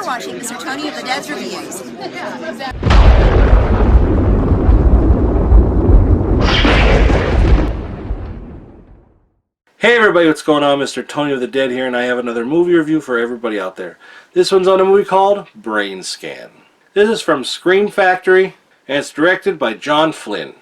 You're watching Mr. Tony of the Dead's Reviews. Hey everybody, what's going on? Mr. Tony of the Dead here, and I have another movie review for everybody out there. This one's on a movie called Brainscan. This is from Scream Factory, and it's directed by John Flynn.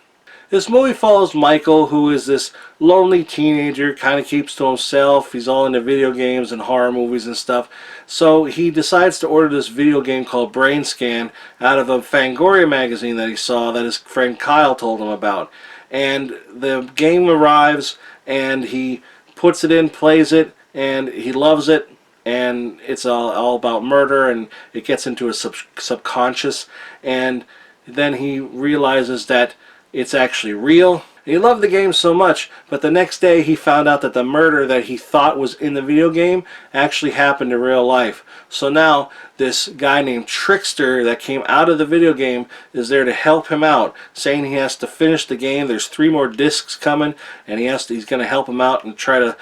This movie follows Michael, who is this lonely teenager, kind of keeps to himself. He's all into video games and horror movies and stuff. So he decides to order this video game called Brainscan out of a Fangoria magazine that he saw that his friend Kyle told him about. And the game arrives, and he puts it in, plays it, and he loves it. And it's all about murder, and it gets into his subconscious. And then he realizes that it's actually real. And he loved the game so much, but the next day he found out that the murder that he thought was in the video game actually happened in real life. So now this guy named Trickster that came out of the video game is there to help him out, saying he has to finish the game. There's 3 more discs coming, and he's going to help him out and try to,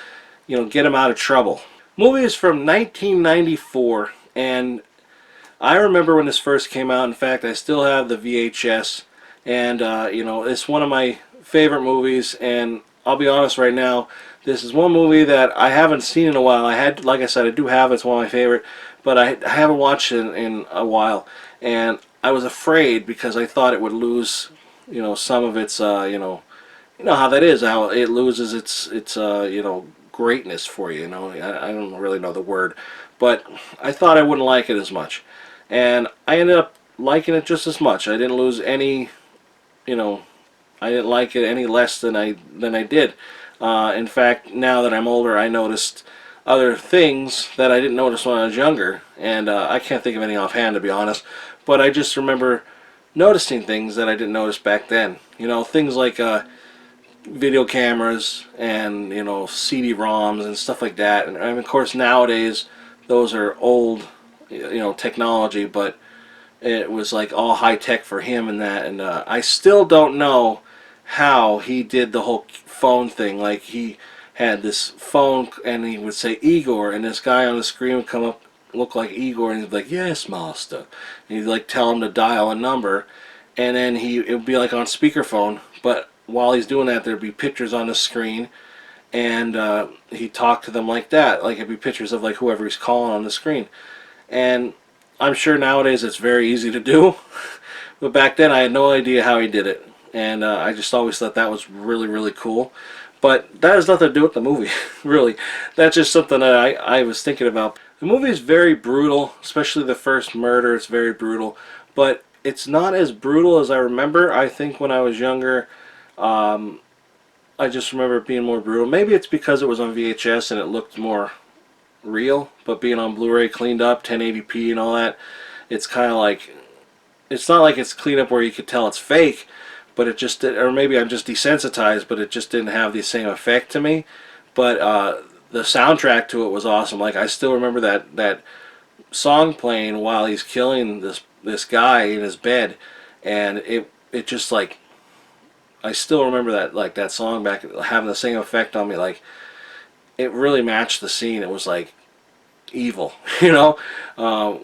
get him out of trouble. Movie is from 1994, and I remember when this first came out. In fact, I still have the VHS. And, it's one of my favorite movies, and I'll be honest right now, this is one movie that I haven't seen in a while. Like I said, I do have it. It's one of my favorite, but I haven't watched it in a while. And I was afraid because I thought it would lose, some of its, you know how that is, how it loses its greatness for you, I don't really know the word, but I thought I wouldn't like it as much. And I ended up liking it just as much. I didn't lose any... I didn't like it any less than I did. In fact, now that I'm older, I noticed other things that I didn't notice when I was younger, and I can't think of any offhand, to be honest, but I just remember noticing things that I didn't notice back then. Things like video cameras and CD-ROMs and stuff like that. And of course nowadays those are old technology, but it was like all high-tech for him and that, and I still don't know how he did the whole phone thing. Like, he had this phone and he would say Igor, and this guy on the screen would come up, look like Igor, and he'd be like, "Yes, master," and he'd like tell him to dial a number, and then it would be like on speakerphone, but while he's doing that there'd be pictures on the screen, and he'd talk to them like that, like it'd be pictures of like whoever he's calling on the screen. And I'm sure nowadays it's very easy to do, but back then I had no idea how he did it, and I just always thought that was really, really cool. But that has nothing to do with the movie, really. That's just something that I was thinking about. The movie is very brutal, especially the first murder. It's very brutal, but it's not as brutal as I remember. I think when I was younger, I just remember it being more brutal. Maybe it's because it was on VHS and it looked more real, but being on Blu-ray, cleaned up, 1080p and all that, it's kind of like, it's not like it's cleaned up where you could tell it's fake, but it just, or maybe I'm just desensitized, but it just didn't have the same effect to me. But the soundtrack to it was awesome. Like, I still remember that song playing while he's killing this guy in his bed, and it just, like, I still remember that song back having the same effect on me. Like, it really matched the scene. It was like evil,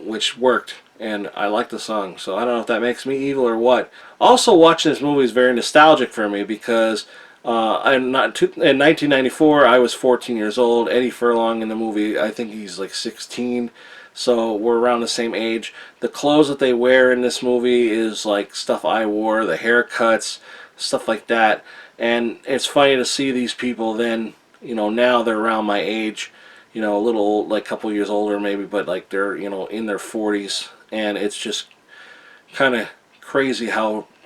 which worked, and I liked the song. So I don't know if that makes me evil or what. Also, watching this movie is very nostalgic for me because in 1994 I was 14 years old. Eddie Furlong in the movie, I think he's like 16, so we're around the same age. The clothes that they wear in this movie is like stuff I wore, the haircuts, stuff like that. And it's funny to see these people then, now they're around my age, a little old, like a couple years older maybe, but like they're, in their 40s, and it's just kind of crazy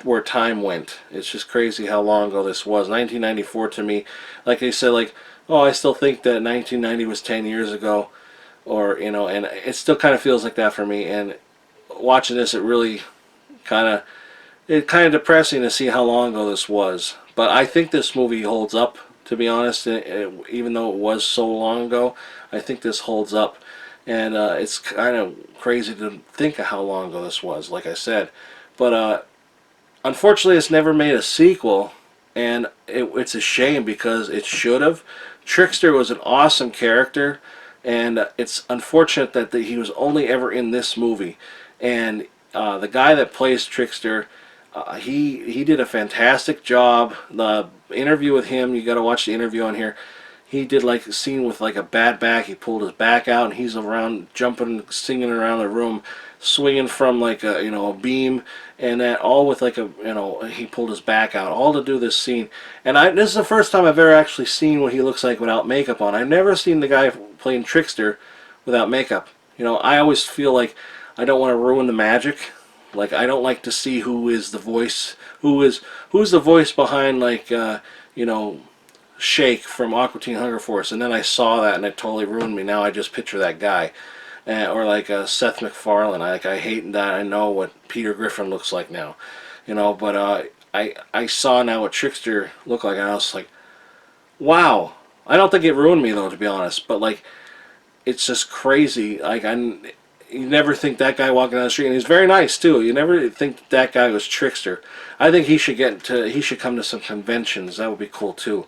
where time went. It's just crazy how long ago this was. 1994 to me, like they said, like, oh, I still think that 1990 was 10 years ago, or, and it still kind of feels like that for me. And watching this, it really kind of depressing to see how long ago this was. But I think this movie holds up, to be honest. Even though it was so long ago, I think this holds up. And it's kind of crazy to think of how long ago this was, like I said. But unfortunately, it's never made a sequel, and it's a shame because it should have. Trickster was an awesome character, and it's unfortunate that he was only ever in this movie. And the guy that plays Trickster, he did a fantastic job. The interview with him, you got to watch the interview on here. He did like a scene with like a bad back. He pulled his back out, and he's around jumping, singing around the room, swinging from like a a beam, and that all with like a he pulled his back out, all to do this scene. And this is the first time I've ever actually seen what he looks like without makeup on. I've never seen the guy playing Trickster without makeup. I always feel like I don't want to ruin the magic. Like, I don't like to see who is the voice, who's the voice behind, like Shake from Aqua Teen Hunger Force, and then I saw that and it totally ruined me. Now I just picture that guy, or like Seth MacFarlane. I hate that. I know what Peter Griffin looks like now, But I saw now what Trickster looked like, and I was like, wow. I don't think it ruined me though, to be honest. But like, it's just crazy. Like you never think that guy walking down the street, and he's very nice too. You never think that guy was Trickster. I think he should come to some conventions. That would be cool too.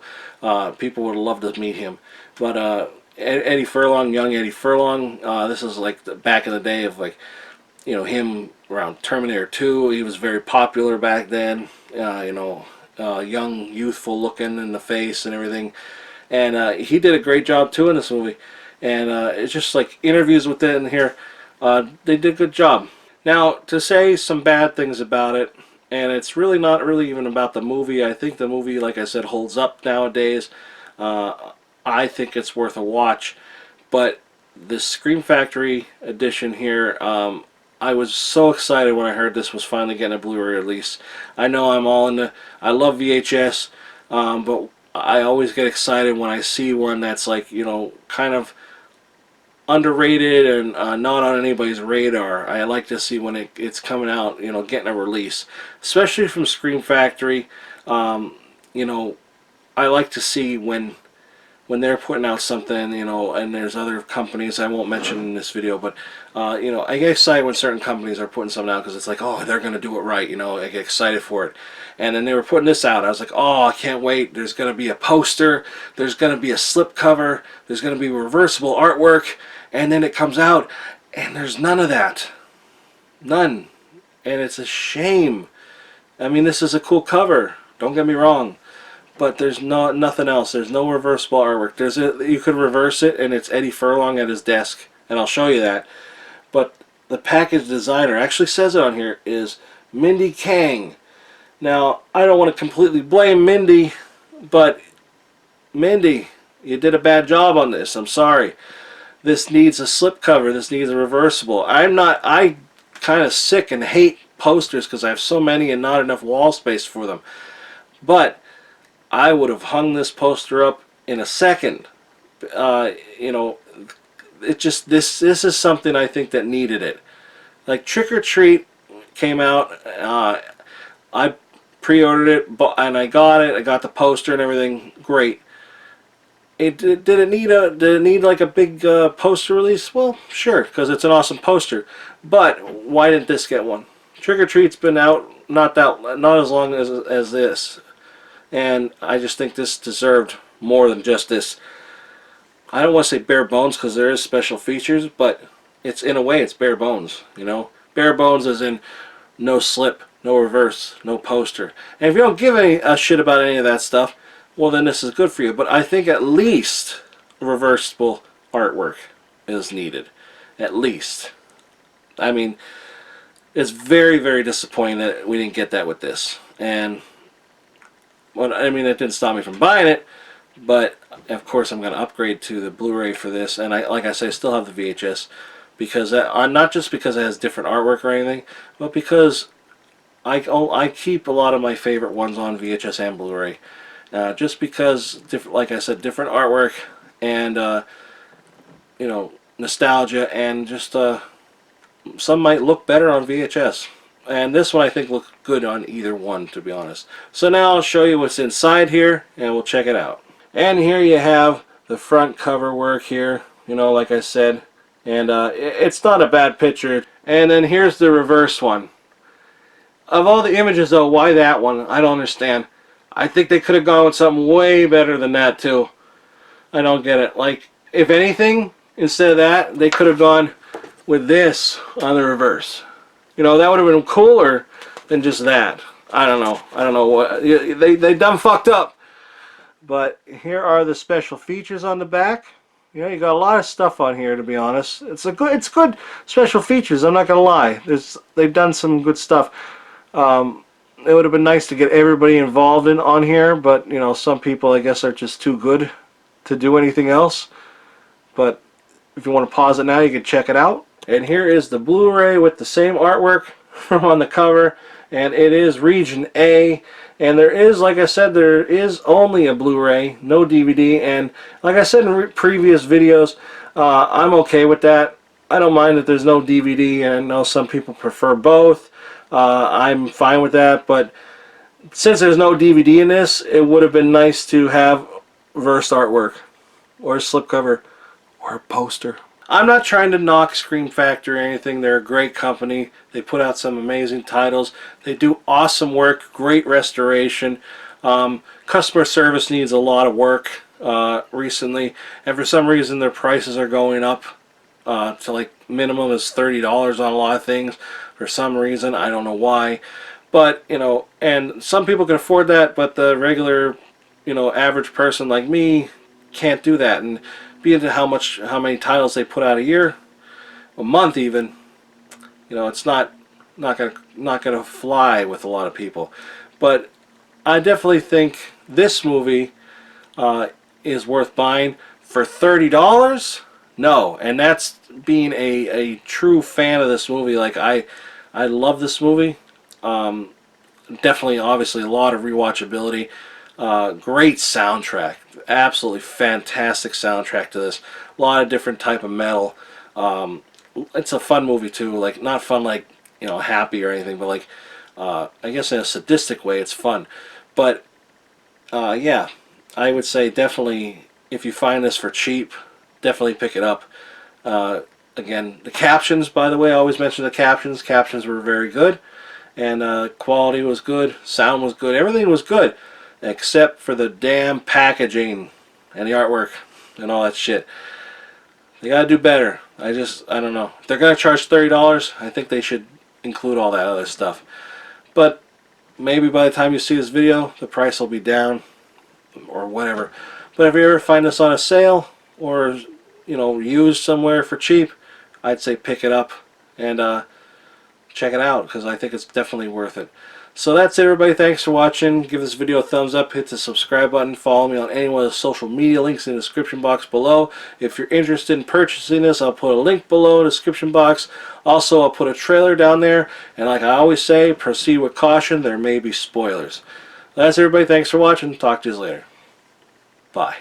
People would love to meet him. But Eddie Furlong, young Eddie Furlong, this is like back in the day of like, him around Terminator 2. He was very popular back then. Young, youthful looking in the face and everything. And he did a great job too in this movie. And it's just like interviews with it in here. They did a good job. Now, to say some bad things about it, and it's really not really even about the movie. I think the movie, like I said, holds up nowadays. I think it's worth a watch. But this Scream Factory edition here, I was so excited when I heard this was finally getting a Blu-ray release. I know I'm all into, I love VHS, but I always get excited when I see one that's like, kind of underrated and not on anybody's radar. I like to see when it's coming out, getting a release, especially from Scream Factory. I like to see when they're putting out something, and there's other companies I won't mention in this video, but I get excited when certain companies are putting something out because it's like, oh, they're going to do it right, I get excited for it. And then they were putting this out. I was like, oh, I can't wait. There's going to be a poster, there's going to be a slip cover, there's going to be reversible artwork. And then it comes out, and there's none of that. None. And it's a shame. I mean, this is a cool cover. Don't get me wrong. But there's nothing else. There's no reversible artwork. You could reverse it, and it's Eddie Furlong at his desk. And I'll show you that. But the package designer actually says it on here is Mindy Kang. Now, I don't want to completely blame Mindy, but Mindy, you did a bad job on this. I'm sorry. This needs a slipcover. This needs a reversible. I kind of sick and hate posters because I have so many and not enough wall space for them. But I would have hung this poster up in a second. It just this is something I think that needed it. Like Trick or Treat came out. I pre-ordered it, and I got it. I got the poster and everything. Great. Did it need like a big poster release? Well, sure, because it's an awesome poster. But why didn't this get one? Trick or Treat's been out not as long as this, and I just think this deserved more than just this. I don't want to say bare bones because there is special features, but it's in a way it's bare bones. Bare bones as in no slip, no reverse, no poster. And if you don't give a shit about any of that stuff, well, then this is good for you. But I think at least reversible artwork is needed. At least. I mean, it's very, very disappointing that we didn't get that with this. And, well, I mean, it didn't stop me from buying it. But, of course, I'm going to upgrade to the Blu-ray for this. And, like I say, I still have the VHS. Because not just because it has different artwork or anything, but because I keep a lot of my favorite ones on VHS and Blu-ray. Just because, like I said, different artwork and nostalgia, and just some might look better on VHS. And this one I think looked good on either one, to be honest. So now I'll show you what's inside here, and we'll check it out. And here you have the front cover work here, like I said, and it's not a bad picture. And then here's the reverse one. Of all the images, though, why that one? I don't understand. I think they could have gone with something way better than that too. I don't get it. Like, if anything, instead of that, they could have gone with this on the reverse. You know, that would have been cooler than just that. I don't know. I don't know what they done fucked up. But here are the special features on the back. You know, you got a lot of stuff on here, to be honest. It's good special features. I'm not gonna lie. They've done some good stuff. It would have been nice to get everybody involved on here, but you know, some people I guess are just too good to do anything else. But if you want to pause it now, you can check it out. And here is the Blu-ray with the same artwork from on the cover, and it is Region A. And there is, like I said, there is only a Blu-ray, no DVD. And like I said in previous videos, I'm okay with that. I don't mind that there's no DVD, and I know some people prefer both. I'm fine with that, but since there's no DVD in this, it would have been nice to have versed artwork, or a slipcover, or a poster. I'm not trying to knock Scream Factory or anything. They're a great company. They put out some amazing titles. They do awesome work, great restoration. Customer service needs a lot of work recently, and for some reason their prices are going up to like minimum is $30 on a lot of things. For some reason, I don't know why. But, you know, and some people can afford that, but the regular, you know, average person like me can't do that. And being to how many titles they put out a year, a month even, you know, it's not gonna fly with a lot of people. But I definitely think this movie is worth buying. For $30, no. And that's being a true fan of this movie. Like I love this movie. Definitely, obviously, a lot of rewatchability. Great soundtrack. Absolutely fantastic soundtrack to this. A lot of different type of metal. It's a fun movie too. Like, not fun like, you know, happy or anything, but like, I guess in a sadistic way, it's fun. But yeah, I would say definitely, if you find this for cheap, definitely pick it up. Again, the captions, by the way, I always mention the captions. Captions were very good, and quality was good, sound was good, everything was good, except for the damn packaging and the artwork and all that shit. They gotta do better. I don't know. If they're gonna charge $30, I think they should include all that other stuff. But maybe by the time you see this video, the price will be down or whatever. But if you ever find this on a sale or, you know, used somewhere for cheap, I'd say pick it up and check it out, because I think it's definitely worth it. So that's it, everybody. Thanks for watching. Give this video a thumbs up, hit the subscribe button, follow me on any one of the social media links in the description box below. If you're interested in purchasing this, I'll put a link below in the description box. Also, I'll put a trailer down there, and like I always say, proceed with caution. There may be spoilers. That's it, everybody. Thanks for watching. Talk to you later. Bye.